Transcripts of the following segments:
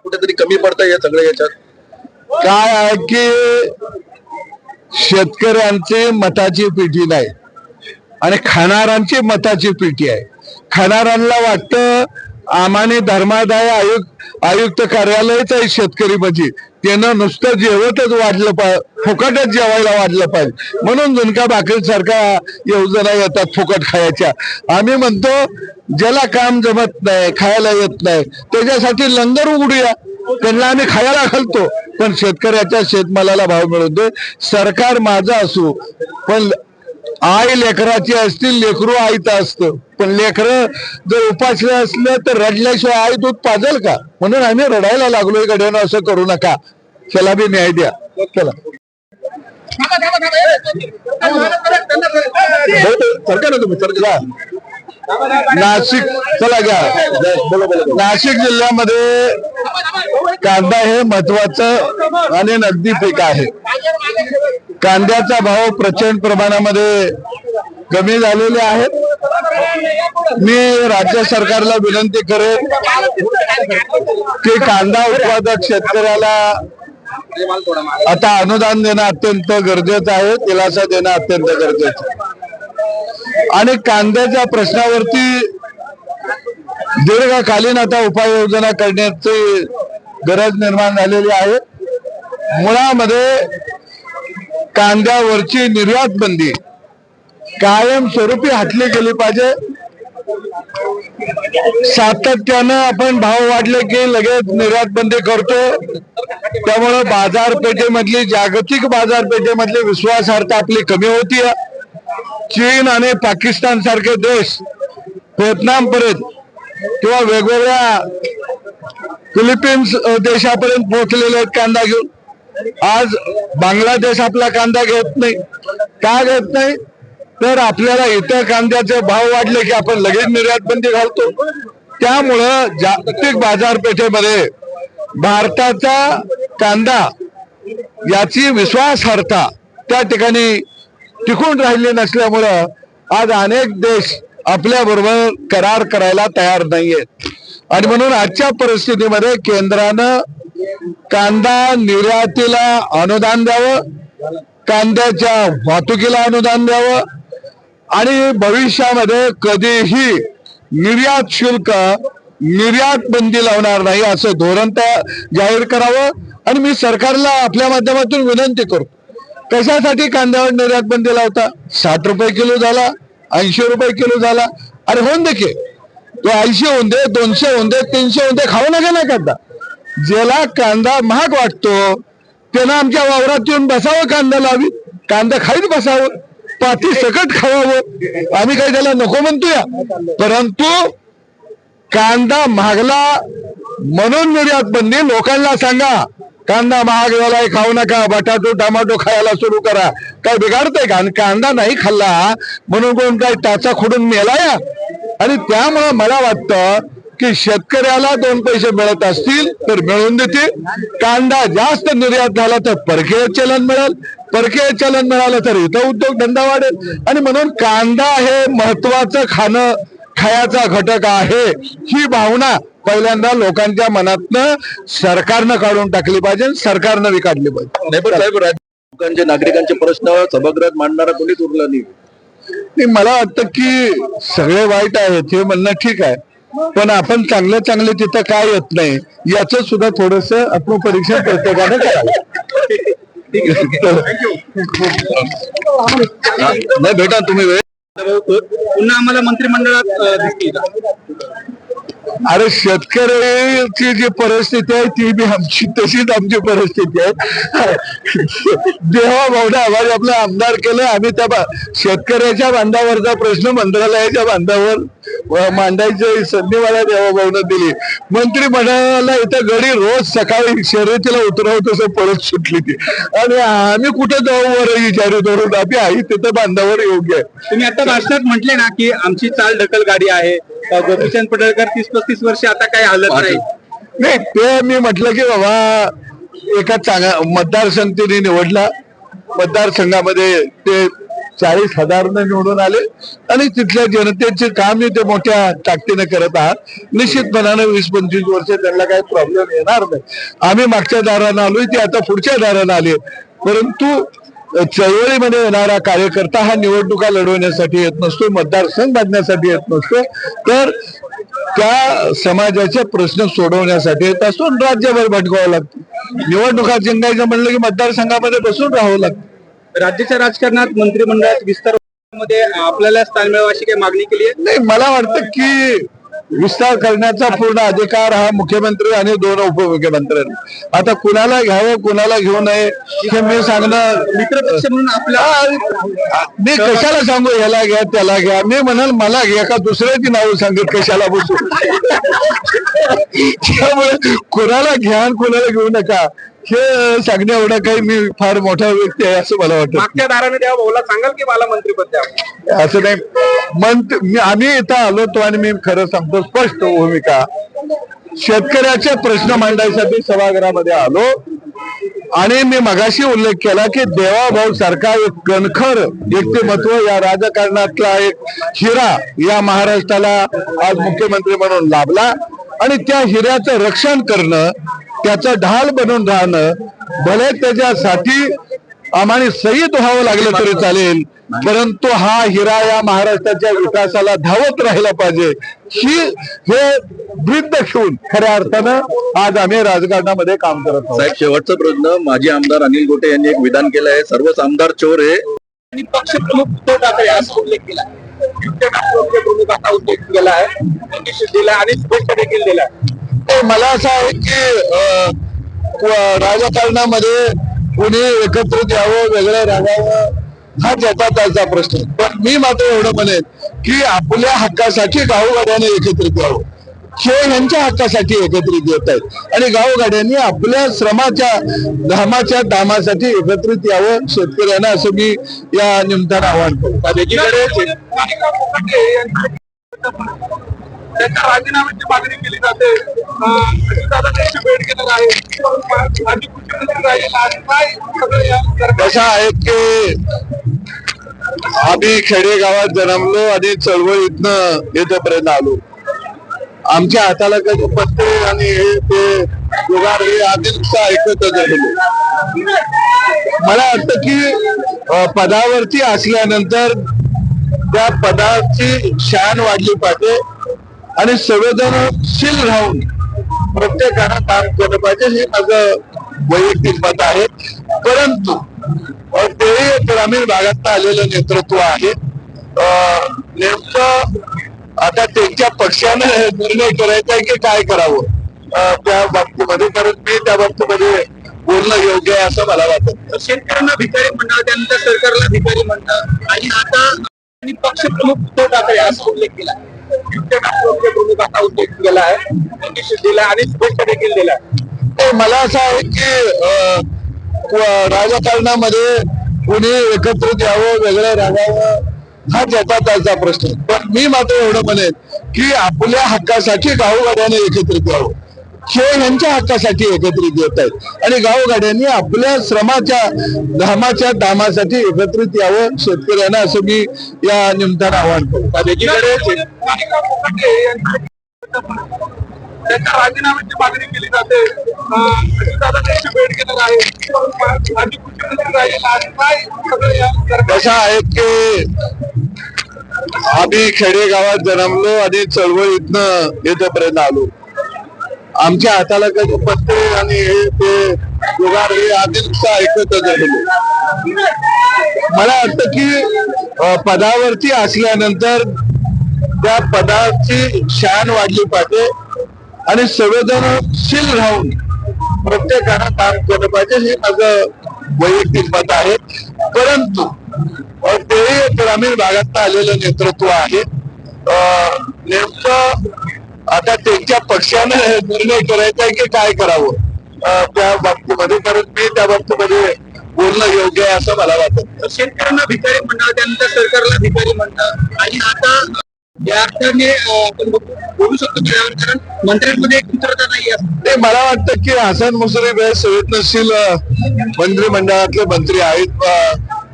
कुठेतरी कमी पडतं या सगळ्या याच्यात? काय आहे की शेतकऱ्यांची मताची पेटी नाही आणि खाणाऱ्यांची मताची पेटी आहे. खाणाऱ्यांना वाटतं आम्हाने धर्मादाय आयुक्त कार्यालयच आहे शेतकरी म्हणजे त्यानं नुसतं जेवतच वाढलं पाहिजे, फुकटच जेवायला वाढलं पाहिजे म्हणून झुणका भाकरी सारख्या योजना येतात फुकट खायच्या. आम्ही म्हणतो ज्याला काम जमत नाही खायला येत नाही त्याच्यासाठी लंगर उघडूया, त्यांना आम्ही खायला घालतो पण शेतकऱ्याच्या शेतमालाला भाव मिळून दे. सरकार माझं असू पण आई लेकराची असतील, लेकरू आईचं असतं पण लेकर जर उपासले असलं तर रडल्याशिवाय आई दूध पाजल का? म्हणून आम्ही रडायला लागलोय गड्यानं असं करू नका, त्याला बी न्याय द्या. चला नाशिक चला घ्या. नाशिक जिल्ह्यामध्ये कांदा हे महत्वाचं आणि नगदी पीक आहे. कांद्याचा भाव प्रचंड प्रमाणामध्ये कमी झालेले आहेत. मी राज्य सरकारला विनंती करेन की कांदा उत्पादक शेतकऱ्याला आता अनुदान देणं अत्यंत गरजेचं आहे, दिलासा देणं अत्यंत गरजेचं आहे आणि कांद्याच्या प्रश्नावरती दीर्घकालीन आता उपाययोजना करण्याची गरज निर्माण झालेली आहे. मुळामध्ये कांद्यावरची निर्यात बंदी कायमस्वरूपी हटली गेली पाहिजे. सातत्यानं आपण भाव वाढले की लगेच निर्यात बंदी करतो, त्यामुळे बाजारपेठेमधली जागतिक बाजारपेठेमधली विश्वासार्हता आपली कमी होती. चीन आणि पाकिस्तान सारखे देश व्हिएतनाम पर्यंत किंवा वेगवेगळ्या फिलिपिन्स देशापर्यंत पोहोचलेले आहेत कांदा घेऊन. आज बांगलादेश आपला कांदा घेत नाही. का घेत नाही तर आपल्याला इतर कांद्याचे भाव वाढले की आपण लगेच निर्यात बंदी घालतो. त्यामुळं जागतिक बाजारपेठेमध्ये भारताचा कांदा याची विश्वासार्हता त्या ठिकाणी टिकून राहिली नसल्यामुळं आज अनेक देश आपल्या बरोबर करार करायला तयार नाहीयेत आणि म्हणून आजच्या परिस्थितीमध्ये केंद्रानं कांदा निर्यातीला अनुदान द्यावं, कांद्याच्या वाहतुकीला अनुदान द्यावं आणि भविष्यामध्ये कधीही निर्यात शुल्क निर्यात बंदी लावणार नाही असं धोरण जाहीर करावं. आणि मी सरकारला आपल्या माध्यमातून विनंती करतो, कशासाठी कांद्यावर निर्यात बंदी लावता? 60 रुपये किलो झाला, 80 रुपये किलो झाला, अरे होऊन दे की तो 80 होऊन दे, 200 होऊन दे, 300 होऊन दे, खाऊ नका ना कांदा. ज्याला कांदा महाग वाटतो त्यानं आमच्या वावरात येऊन बसावं, कांदा लावी, कांदा खाईत बसावं, पाठी सकट खावावं. आम्ही काही त्याला नको म्हणतोय, परंतु कांदा महागला म्हणून निर्यात बंदी. लोकांना सांगा कांदा महाग झालाय, खाऊ नका, बटाटो टमाटो खायला सुरू करा. काय बिघाडतंय का? आणि कांदा नाही खाल्ला म्हणून कोण काय टाचा खोडून मेलाय? आणि त्यामुळं मला वाटतं की शेतकऱ्याला 2 पैसे मिळत असतील तर मिळून देते. कांदा जास्त निर्यात झाला तर परकीय चलन मिळेल, परकीय चलन मिळालं तर इथं उद्योगधंदा वाढेल. आणि म्हणून कांदा हे महत्वाचं खायचा घटक आहे ही भावना पहिल्यांदा लोकांच्या मनातनं सरकारनं काढून टाकली पाहिजे, सरकारनं बी काढली पाहिजे. नाही पण साहेब, लोकांचे नागरिकांचे प्रश्न सभागृहात मांडणारा कोणीच उरला नाही. मला वाटतं की सगळे वाईट आहेत हे म्हणणं ठीक आहे, पण आपण चांगले तिथं काय येत नाही याचं सुद्धा थोडस आत्मपरीक्षण प्रत्येकानं करावं. नाही भेटा तुम्ही वेळ पुन्हा आम्हाला मंत्रिमंडळात दिसतील. अरे शेतकऱ्याची जी परिस्थिती आहे ती बी आमची तशीच आमची परिस्थिती आहे. देवा भावना आम्हाला आपलं आमदार केलं, आम्ही त्या शेतकऱ्याच्या बांधावरचा प्रश्न मंत्रालयाच्या बांधावर मांडायची संधी मला देवा भावना दिली. मंत्रिमंडळाला इथं गडी रोज सकाळी शर्यतीला उतरवत तसं परत सुटली ती, आणि आम्ही कुठं जाऊ वर विचारू धरून आम्ही आई तिथं बांधावर योग्य आहे. तुम्ही आता भाषणात म्हटले ना की आमची चाल ढकल गाडी आहे, गोपीचंद पडळकर 30-35 वर्ष आता काही हालत नाही. ते मी म्हटलं की बाबा एका चांगल्या मतदारसंघाने निवडला, मतदारसंघामध्ये ते 40,000 निवडून आले आणि तिथल्या जनतेचे काम ते मोठ्या ताकदीने करत आहात. निश्चितपणाने 20-25 वर्ष त्यांना काही प्रॉब्लेम येणार नाही. आम्ही मागच्या दारानं आलोय, ते आता पुढच्या दारानं आले. परंतु चळवळीमध्ये येणारा कार्यकर्ता हा निवडणुका लढवण्यासाठी येत नसतो, मतदारसंघ बांधण्यासाठी येत नसतो, तर त्या समाजाचे प्रश्न सोडवण्यासाठी येत असतो. राज्यभर भटकावं लागतं. निवडणुका जिंकायचं म्हणलं की मतदारसंघामध्ये बसून राहावं लागतं. राज्याच्या राजकारणात मंत्रिमंडळात विस्तार मध्ये आपल्याला स्थान मिळावं अशी काही मागणी केली आहे? नाही, मला वाटतं की विस्तार करण्याचा पूर्ण अधिकार हा मुख्यमंत्री आणि 2 उपमुख्यमंत्र्यांनी. आता कुणाला घ्यावं कुणाला घेऊ नये हे मी सांगणं, मित्रपक्ष म्हणून मी कशाला सांगू ह्याला घ्या त्याला घ्या. मी म्हणाल मला घ्या का दुसऱ्याची नावं सांगत कशाला बसू. त्यामुळे कुणाला घ्या आणि कुणाला घेऊ नका हे सांगण्या एवढा काही मी फार मोठा व्यक्ती आहे असं मला वाटतं. मागच्या दाराने द्यावं, भाऊला सांगाल की मला मंत्रिपद द्यावं? असं नाही. आम्ही इथं आलो तो आणि मी खरं सांगतो स्पष्ट भूमिका, शेतकऱ्याचे प्रश्न मांडायसाठी सभागृहामध्ये आलो आणि मी मगाशी उल्लेख केला की देवाभाऊ सारखा एक कणखर व्यक्तिमत्व या राजकारणातला एक हिरा या महाराष्ट्राला आज मुख्यमंत्री म्हणून लाभला आणि त्या हिऱ्याचं रक्षण करणं, त्याचा ढाल बनून राहणं, भले त्याच्यासाठी आम्हाला शहीद व्हावं लागलं तरी चालेल, परंतु हा हिरा या महाराष्ट्राच्या विकासाला धावत राहिला पाहिजे हे ब्रीद घेऊन खऱ्या अर्थानं आज आम्ही राजकारणामध्ये काम करत आहोत. साहेब, शेवटचा प्रश्न. माजी आमदार अनिल गोटे यांनी एक विधान केलं आहे, सर्वच आमदार चोर आहे. आणि पक्षप्रमुख उद्धव ठाकरे असा उल्लेख केला. प्रमुख असा उल्लेख केला आहे, त्यांनी दिला आणि शुभेच्छा देखील दिल्या. मला असं आहे की राजकारणामध्ये कुणी एकत्रित यावं वेगळं राहावं हा त्याचा त्याचा प्रश्न. पण मी मात्र एवढं म्हणेन की आपल्या हक्कासाठी गावगाड्याने एकत्रित यावं. हे यांच्या हक्कासाठी एकत्रित येत आहेत आणि गावगाड्यांनी आपल्या श्रमाच्या घामाच्या दामासाठी एकत्रित यावं शेतकऱ्यांना, असं मी या निमित्तानं आवाहन करतो. एकीकडे त्याच्या राजीनाम्याची मागणी केली जाते. भेट घेणार आहे. कसं आहे की आम्ही खेडेगावात जन्मलो आणि चळवळीतनं इथपर्यंत आलो. आमच्या हाताला कधी पत्ते आणि हे ते जुगार हे आम्ही नुसतं ऐकतच राहिलो. मला वाटतं की पदावरती असल्यानंतर त्या पदाची शान वाढली पाहिजे आणि संवेदनशील राहून प्रत्येकानं काम केलं पाहिजे, हे माझं वैयक्तिक मत आहे. परंतु ते ग्रामीण भागात आलेलं नेतृत्व आहे. नेमकं आता त्यांच्या पक्षानं निर्णय करायचा आहे की काय करावं त्या बाबतीमध्ये, कारण मी त्या बाबतीमध्ये बोलणं योग्य आहे असं मला वाटतं. शेतकऱ्यांना भिकारी म्हणतात, त्यानंतर सरकारला भिकारी म्हणतात आणि आता पक्षप्रमुख उद्धव ठाकरे असा उल्लेख केला. प्रमुख असा उल्लेख केला आहे, त्यांनी दिला आणि शुभेच्छा देखील दिल्या. मला असं आहे की राजकारणामध्ये कुणी एकत्रित यावं वेगळं राहावं हा त्याचा त्याचा प्रश्न. पण मी मात्र एवढं म्हणेन की आपल्या हक्कासाठी गावगाड्याने एकत्रित यावं. हे यांच्या हक्कासाठी एकत्रित येत आहेत आणि गावगाड्यांनी आपल्या श्रमाच्या घामाच्या दामासाठी एकत्रित यावं शेतकऱ्यांना, असं मी या निमित्तानं आवाहन करतो. एकीकडे त्याच्या राजीनाम्याची मागणी केली जाते. भेट घेणार आहे. कसं आहे की आम्ही खेडेगावात जन्मलो आणि चळवळीतनं इथपर्यंत आलो. आमच्या हाताला कधी पत्ते आणि हे ते जुगार हे आम्ही नुसतं ऐकतच राहिलो. मला वाटतं की पदावरती असल्यानंतर त्या पदाची शान वाढली पाहिजे आणि संवेदनशील राहून प्रत्येकानं काम केलं पाहिजे, हे माझं वैयक्तिक मत आहे. परंतु ते ग्रामीण भागात आलेलं नेतृत्व आहे. नेमकं आता त्यांच्या पक्षानं निर्णय करायचा आहे की काय करावं त्या बाबतीमध्ये, कारण मी त्या बाबतीमध्ये बोलणं योग्य आहे असं मला वाटतं. शेतकऱ्यांना भिकारी म्हणतात, त्यानंतर सरकारला भिकारी म्हणतात आणि आता या अर्थाने आपण बोलू शकतो कारण मंत्र्यांमध्ये एक मित्रता नाही आहे. मला वाटतं की हसन मुश्रीफ हे संवेदनशील मंत्रिमंडळातले मंत्री आहेत.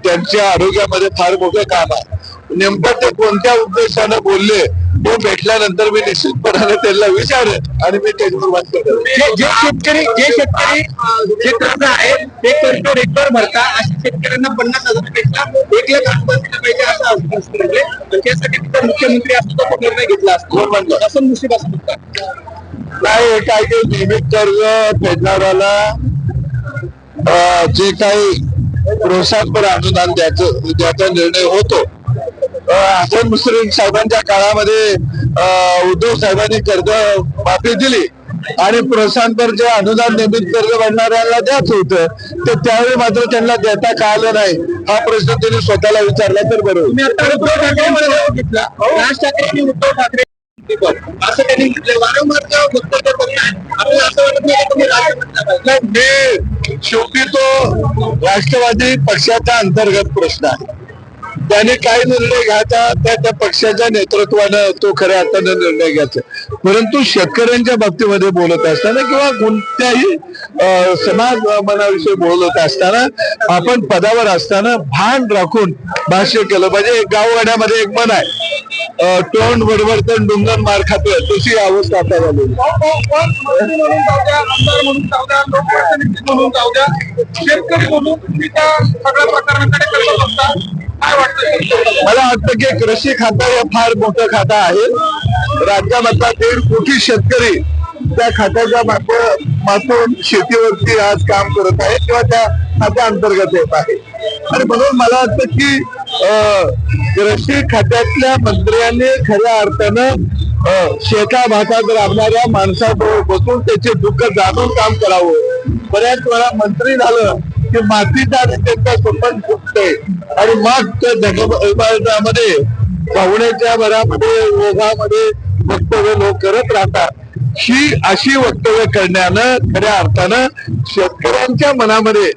त्यांच्या आरोग्यामध्ये फार मोठं काम आहे. नेमकं ते कोणत्या उद्देशानं बोलले तो भेटल्यानंतर मी निश्चितपणाने त्यांना विचारेन आणि मी त्याची सुरुवात करेन. जे शेतकरी जे कर्ज आहे ते कर्ज रेटवर भरता अशा शेतकऱ्यांना 50,000पेक्षा 1,00,000 पाहिजे असं आश्वासन दिले. आणि त्यासाठी तिथं मुख्यमंत्री असतो तो निर्णय घेतला असतो असं मुश्रीफ असं म्हणतात. नाही, काय काही नियमित कर्ज फेडणाऱ्याला जे काही प्रोत्साहनपर अनुदान द्यायचा निर्णय होतो. हसन मुश्रीफ साहेबांच्या काळामध्ये उद्धव साहेबांनी कर्ज माफी दिली आणि प्रोत्साहनपर जे अनुदान नियमित कर्ज भरणाऱ्यांना द्यायचं होतं तर त्यावेळी मात्र त्यांना देता का आलं नाही हा प्रश्न त्यांनी स्वतःला विचारला तर बरोबर. तुम्ही आता उद्धव ठाकरे घेतला, राज ठाकरे आणि उद्धव ठाकरे असं त्यांनी म्हटलं वारंवार वक्तव्य करताय. आपल्याला असं वाटत नाही तुम्ही राज्य मी शेवटी तो राष्ट्रवादी पक्षाचा अंतर्गत प्रश्न आहे. त्याने काय निर्णय घ्यायचा त्या पक्षाच्या नेतृत्वानं तो खऱ्या अर्थानं निर्णय घ्यायचा. परंतु शेतकऱ्यांच्या बाबतीमध्ये बोलत असताना किंवा कोणत्याही समाज मनाविषयी बोलत असताना आपण पदावर असताना भान राखून भाष्य केलं पाहिजे. गावगाड्यामध्ये एक मन आहे, तोंड बरोबर तर डोंगर मार खातोय तशी अवस्था आता झालेली. आमदार म्हणून जाऊ द्या, लोकप्रतिनिधी म्हणून जाऊ द्या, शेतकरी म्हणून तुम्ही त्या सगळ्या प्रकरणाकडे करत असता. काय वाटतं? मला वाटतं की कृषी खातं हे फार मोठं खातं आहे. राज्यामधला 1.5 कोटी शेतकरी त्या खात्याच्या माध्यमातून शेतीवरती आज काम करत आहे किंवा त्या खात्या अंतर्गत येत आहे. आणि म्हणून मला वाटतं की कृषी खात्यातल्या मंत्र्यांनी खऱ्या अर्थानं शेता भातात राबणाऱ्या माणसाजवळ बसून त्याचे दुःख जाणून काम करावं. बऱ्याच वेळा मंत्री झालं की मातीचा त्यांचा संबंध फुटतोय आणि मग त्या धर्मामध्ये पाहुण्याच्या भरामध्ये ओघामध्ये वक्तव्य लोक करत राहतात. ही अशी वक्तव्य करण्यानं खऱ्या अर्थानं शेतकऱ्यांच्या मनामध्ये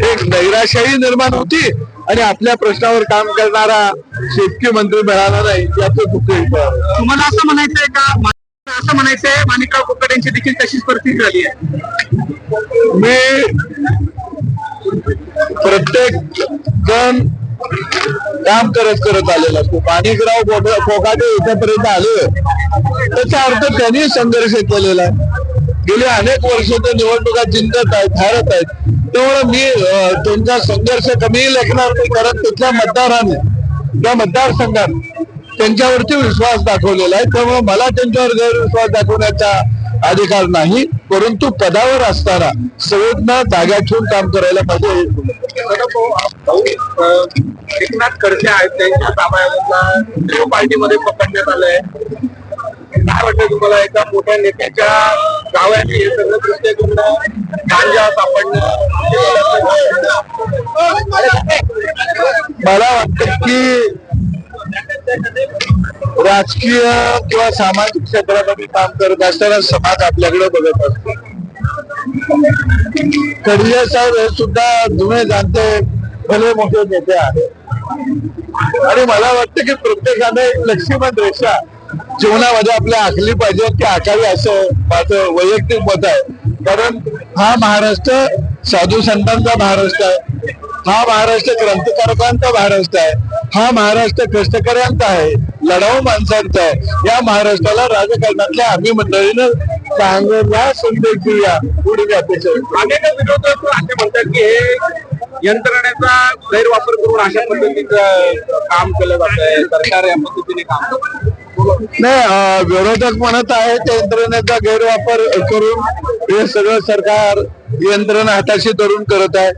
एक नैराशाही निर्माण होती आणि आपल्या प्रश्नावर काम करणारा शेतकरी मंत्री मिळाला नाही याचं दुःख येतं. तुम्हाला असं म्हणायचंय का, असं म्हणायचंय माणिकराव कोकाटे यांची देखील तशीच परिस्थिती झाली आहे? मी प्रत्येक जण काम करत आलेला असतो. माणिकराव कोकाटे इथेपर्यंत आले त्याचा अर्थ त्यांनी संघर्ष केलेला आहे. गेले अनेक वर्ष ते निवडणुका जिंकत आहेत, हारत आहेत. त्यामुळे मी त्यांचा संघर्ष कमी लेखणार नाही, कारण तिथल्या मतदाराने त्या मतदारसंघात त्यांच्यावरती विश्वास दाखवलेला आहे. त्यामुळे मला त्यांच्यावर गैरविश्वास दाखवण्याचा अधिकार नाही. परंतु पदावर असताना संवेदना जाग्या ठेवून काम करायला पाहिजे. एकनाथ खडसे आहेत त्यांच्या ताब्यातला पार्टीमध्ये पकडण्यात आलंय. काय वाटतं तुम्हाला, एका मोठ्या नेत्याच्या गावात हे सगळं प्रत्येकाकडं गांजा सापडणं? मला वाटतं की राजकीय किंवा सामाजिक क्षेत्रामध्ये काम करत असताना समाज आपल्याकडे बघत असतो. खडसे साहेब हे सुद्धा जुने जाणते भले मोठे नेते आहेत आणि मला वाटतं की प्रत्येकाने एक लक्ष्मण रेषा जीवनामध्ये आपल्या आखली पाहिजे ती आखावी असं माझं वैयक्तिक मत आहे. कारण हा महाराष्ट्र साधू संतांचा महाराष्ट्र आहे, हा महाराष्ट्र क्रांतिकारकांचा महाराष्ट्र आहे, हा महाराष्ट्र कष्टकऱ्यांचा आहे, लढाऊ माणसांचा आहे. या महाराष्ट्राला राजकारणातल्या आम्ही मंडळीनं चांगला संदेश दिला पुढे अपेक्षा. अनेक विरोधक असे म्हणतात की हे यंत्रणेचा गैरवापर करून अशा पद्धतीचं काम केलं जात आहे, सरकार या पद्धतीने काम नाही. विरोधक म्हणत आहे त्या यंत्रणेचा गैरवापर करून हे सगळं सरकार यंत्रणा हाताशी धरून करत आहे.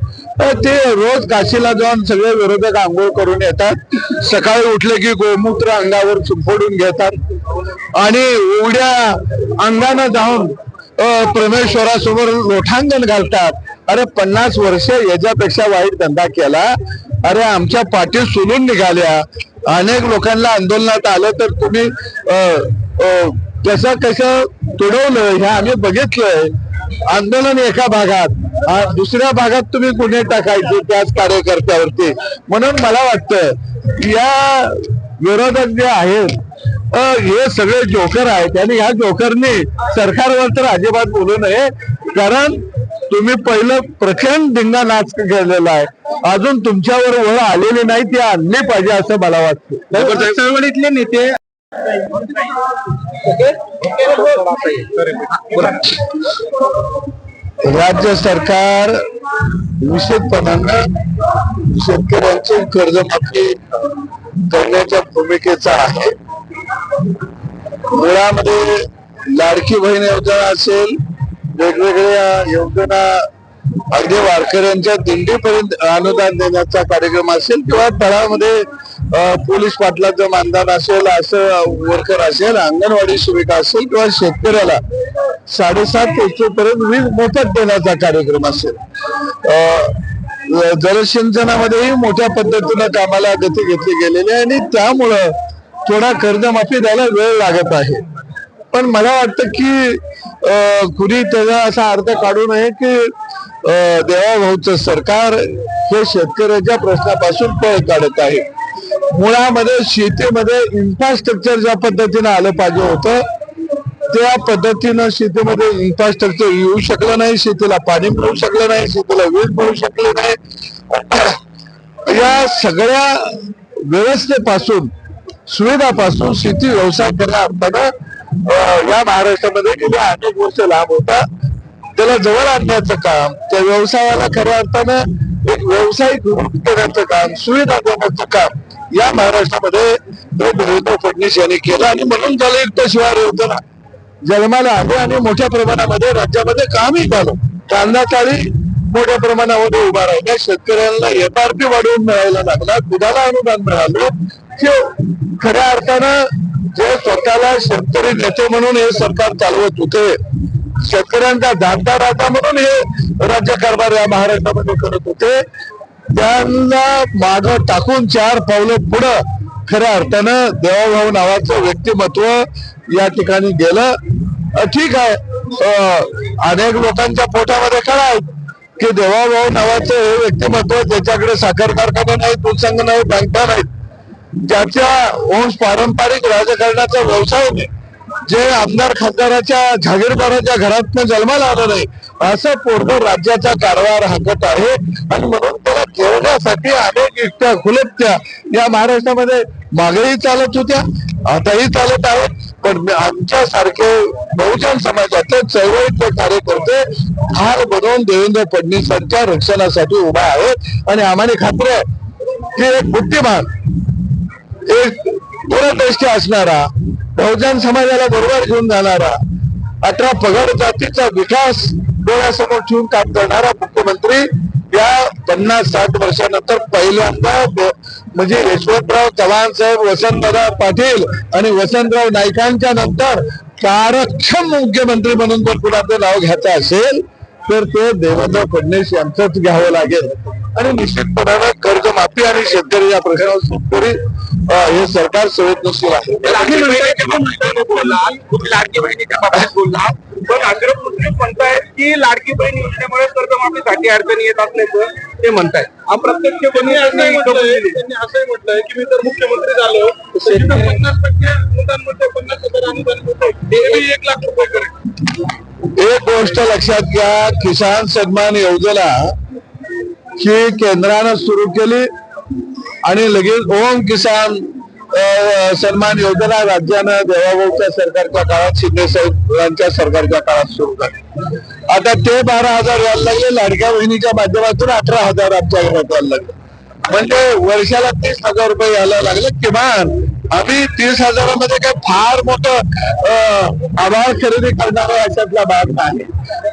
ते रोज काशीला जाऊन सगळे विरोधक आंघोळ करून येतात, सकाळी उठले की गोमूत्र अंगावर चुंफडून घेतात आणि उड्या अंगानं जाऊन परमेश्वरासमोर लोठांगण घालतात. अरे 50 वर्ष याच्यापेक्षा वाईट धंदा केला. अरे आमच्या पाठी सोलून निघाल्या, अनेक लोकांना आंदोलनात आलं तर तुम्ही कसं तुडवलं हे आम्ही बघितलंय. आंदोलन एका भागात, दुसऱ्या भागात तुम्ही गुन्हे टाकायचे त्याच कार्यकर्त्यावरती. म्हणून मला वाटतं या विरोधक जे आहेत हे सगळे जोकर आहेत आणि ह्या जोकरनी सरकारवर तर अजिबात बोलू नये. कारण तुम्ही पहिलं प्रचंड धिंगा नाच केलेला आहे, अजून तुमच्यावर वेळ आलेली नाही, ती आणली पाहिजे असं मला वाटतं. चळवळीतले नेते राज्य सरकार निश्चितपणानं शेतकऱ्यांची कर्जमाफी करण्याच्या भूमिकेचा आहे. मुळामध्ये लाडकी बहीण योजना असेल, वेगवेगळ्या योजना, अगदी वारकऱ्यांच्या दिंडीपर्यंत अनुदान देण्याचा कार्यक्रम असेल, किंवा तळामध्ये पोलीस पाटलाचं मानधन असेल, असं वर्कर असेल, अंगणवाडी सेविका असेल, किंवा शेतकऱ्याला 7.5 पर्यंत वीज मोफत देण्याचा कार्यक्रम असेल. जलसिंचनामध्येही मोठ्या पद्धतीनं कामाला गती घेतली गेलेली आहे आणि त्यामुळं थोडा कर्जमाफी द्यायला वेळ लागत आहे. पण मला वाटतं की कुणी त्याचा असा अर्थ काढू नये की देवाभाऊचं सरकार हे शेतकऱ्याच्या प्रश्नापासून पळ काढत आहे. मुळामध्ये शेतीमध्ये इन्फ्रास्ट्रक्चर ज्या पद्धतीनं आलं पाहिजे होतं त्या पद्धतीनं शेतीमध्ये इन्फ्रास्ट्रक्चर येऊ शकलं नाही, शेतीला पाणी मिळू शकलं नाही, शेतीला वीज मिळू शकले नाही. या सगळ्या व्यवस्थेपासून, सुविधापासून शेती व्यवसाय खऱ्या अर्थानं या महाराष्ट्रामध्ये गेल्या अनेक वर्ष लांब होता. त्याला जवळ आणण्याचं काम, त्या व्यवसायाला खऱ्या अर्थानं एक व्यावसायिक रूप देण्याचं काम, सुविधा देण्याचं काम या महाराष्ट्रामध्ये देवेंद्र फडणवीस यांनी केलं आणि म्हणून जलयुक्त शिवार योजना जन्माला आली आणि मोठ्या प्रमाणामध्ये राज्यामध्ये कामही झालं. कांदा चाळी मोठ्या प्रमाणामध्ये उभा राहिल्या, शेतकऱ्यांना एमआरपी वाढवून मिळायला लागला, दुधाला अनुदान मिळालं. खऱ्या अर्थानं जे स्वतःला शेतकरी नेते म्हणून हे सरकार चालवत होते, शेतकऱ्यांचा जाणता राजा म्हणून हे राज्यकारभार या महाराष्ट्रामध्ये करत होते, त्यांना मागं टाकून 4 पावलं पुढं खऱ्या अर्थानं देवाभाऊ नावाचं व्यक्तिमत्व या ठिकाणी गेलं. ठीक आहे, अनेक लोकांच्या पोटामध्ये कळाय की देवाभाऊ नावाचं हे व्यक्तिमत्व, त्याच्याकडे साखर कारखाना नाही, दूध संघ नाही, बँका नाहीत, ज्याच्या वंश पारंपरिक राजकारणाचा व्यवसाय नाही, जे आमदार खासदाराच्या जागीरदाराच्या घरातनं जन्माला आलं नाही, असं पूर्ण राज्याचा कारभार हाकत आहे. आणि म्हणून त्याला ठेवण्यासाठी अनेक युक्त्या खुलत्या या महाराष्ट्रामध्ये मागेही चालत होत्या, आताही चालत आहेत. पण आमच्या सारखे बहुजन समाजाचे चळवळीतले कार्यकर्ते हार बनवून देवेंद्र फडणवीसांच्या रक्षणासाठी उभा आहेत. आणि आम्हाला खात्री आहे की एक बुद्धिमान, एक दूरदृष्टी असणारा, बहुजन समाजाला बरोबर घेऊन जाणारा, 18 पगड जातीचा विकास डोळ्यासमोर ठेवून काम करणारा मुख्यमंत्री या 50-60 वर्षानंतर पहिल्यांदा म्हणजे यशवंतराव चव्हाण साहेब, वसंतदादा पाटील आणि वसंतराव नाईकांच्या नंतर कार्यक्षम मुख्यमंत्री म्हणून जर कुणाचं नाव घ्यायचं असेल तर ते देवेंद्र फडणवीस यांचंच घ्यावं लागेल. आणि निश्चितपणानं कर्जमाफी आणि शेतकरी या प्रश्नावर शेतकरी हे सरकार संवेदनशील आहे. लाडकी बहिणीच्या बाबतीत बोलला, पण अग्रम मुस्लिम म्हणतायत की लाडकी बहीण योजनेमुळे कर्जमाफीसाठी अडचणी येत असल्याचं ते म्हणतायत. अप्रत्यक्षपणे त्यांनी असंही म्हटलंय की मी जर मुख्यमंत्री झालो तर 50% अनुदानमध्ये 50,000 अनुदान होतं, ते 1 लाख रुपये करेल. एक गोष्ट लक्षात घ्या, किसान सन्मान योजना ही केंद्रानं सुरू केली आणि लगेच ओम किसान सन्मान योजना राज्यानं देवाभाऊच्या सरकारच्या काळात, शिंदे साहेबांच्या सरकारच्या काळात सुरू झाली. आता ते 12,000 यायला लागले, लाडक्या बहिणीच्या माध्यमातून 18,000 आमच्या घरात यायला लागले, म्हणजे वर्षाला 30,000 रुपये यायला लागले. किमान आम्ही 30,000मध्ये काय फार मोठं आभार खरेदी करणारा याच्यातला भाग नाही,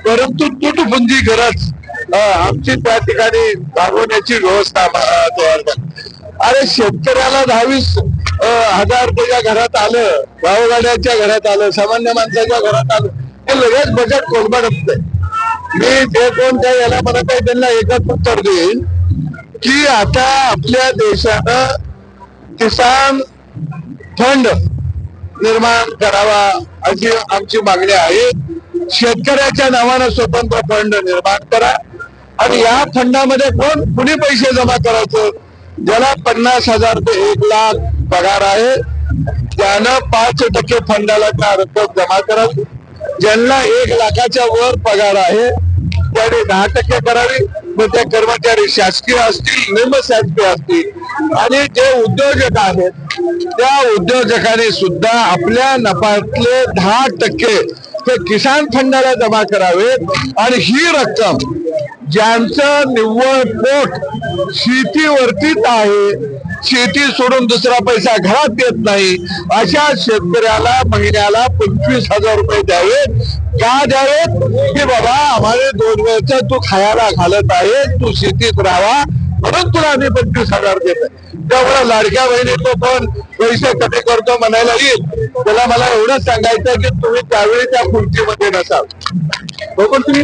परंतु तुटपुंजी गरज आमची त्या ठिकाणी भागवण्याची व्यवस्था तयार झाली. अरे शेतकऱ्याला 10,000 रुपयाच्या घरात आलं, गावगाड्याच्या घरात आलं, सामान्य माणसाच्या घरात आलं, ते लगेच बजेट कोलमडत नाही. मी जे कोण त्या याला म्हणत आहे त्यांना एकच उत्तर देईन की आता आपल्या देशानं किसान फंड निर्माण करावा अशी आमची मागणी आहे. शेतकऱ्याच्या नावानं स्वतंत्र फंड निर्माण करा आणि या फंडामध्ये कुणी पैसे जमा करायचे. ज्याला 50,000 ते 1 लाख पगार आहे त्यानं 5% फंडाला त्या रक्कम जमा करावी. ज्यांना 1 लाखाच्या वर पगार आहे त्याने 10% करावी. मग ते कर्मचारी शासकीय असतील निम शासकीय असतील आणि जे उद्योजक आहेत त्या उद्योजकांनी सुद्धा आपल्या नफ्यातले 10% ते किसान फंडाला जमा करावेत आणि ही रक्कम ज्यांचं निव्वळ पोट शेतीवरतीच आहे, शेती सोडून दुसरा पैसा घरात येत नाही, अशा शेतकऱ्याला महिन्याला 25,000 रुपये द्यावेत. का द्यावेत की बाबा आम्हाला 2 वेळचं तू खायला घालत आहे, तू शेतीत राहावा म्हणून तुला आम्ही 25,000 देत आहे. त्यामुळे लाडक्या बहिणीतो पण पैसे कमी करतो म्हणायला येईल, त्याला मला एवढंच सांगायचं की तुम्ही त्यावेळी त्या खुर्चीमध्ये नसाल. पण तुम्ही